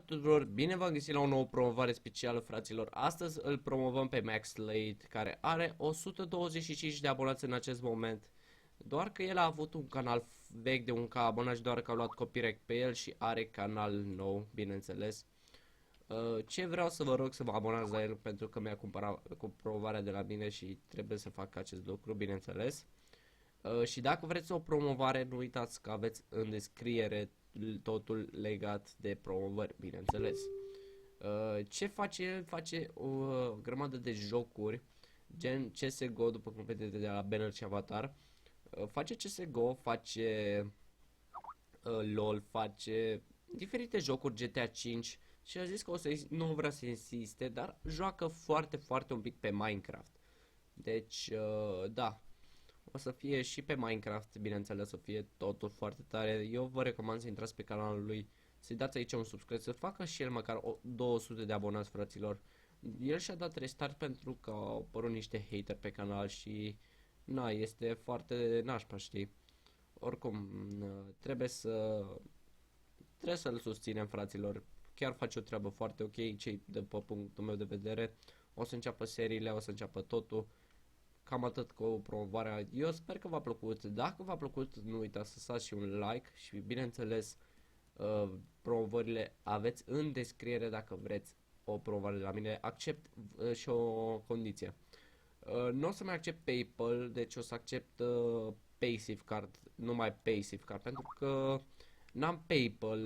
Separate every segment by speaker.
Speaker 1: tuturor, bine v-am găsit la o nouă promovare specială, fraților. Astăzi îl promovăm pe Max Slade, care are 125 de abonați în acest moment. Doar că el a avut un canal vechi de 1K abonați, doar că a luat copyright pe el și are canal nou, bineînțeles. Ce vreau să vă rog să vă abonați la el, pentru că mi-a cumpărat cu promovarea de la mine și trebuie să fac acest lucru, bineînțeles. Și dacă vreți o promovare, nu uitați că aveți în descriere totul legat de promovări, bineînțeles. Ce face el? Face o grămadă de jocuri, gen CSGO, după cum vedeți de la banner și avatar. Face CSGO, face LOL, face diferite jocuri, GTA 5 și a zis că nu vrea să insiste, dar joacă foarte un pic pe Minecraft. Deci, da. O să fie și pe Minecraft, bineînțeles, o să fie totul foarte tare. Eu vă recomand să intrați pe canalul lui, să-i dați aici un subscribe, să facă și el măcar 200 de abonați, fraților. El și-a dat restart pentru că au apărut niște hater pe canal și na, este foarte nașpa, știi. Oricum, trebuie să-l susținem, fraților. Chiar face o treabă foarte ok, cei de pe punctul meu de vedere. O să înceapă seriile, o să înceapă totul. Cam atât cu promovarea. Eu sper că v-a plăcut. Dacă v-a plăcut, nu uitați să dați și un like și bineînțeles promovările aveți în descriere dacă vreți o promovare de la mine. Accept și o condiție. Nu o să mai accept PayPal, deci o să accept PaySafeCard, numai PaySafeCard, pentru că n-am PayPal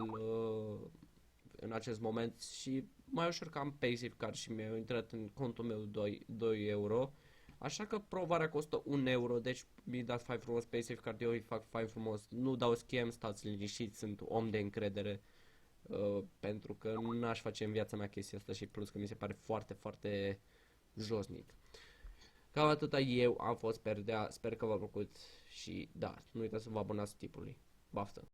Speaker 1: în acest moment și mai ușor că am PaySafeCard și mi-a intrat în contul meu 2 euro. Așa că promovarea costă 1 euro, deci mi dați fain frumos pe SafeCard, eu îi fac fain frumos, nu dau scam, stați liniștiți, sunt om de încredere, pentru că n-aș face în viața mea chestia asta și plus că mi se pare foarte josnic. Cam atâta eu am fost Perdea, sper că v-a plăcut și da, nu uitați să vă abonați tipului. Baftă!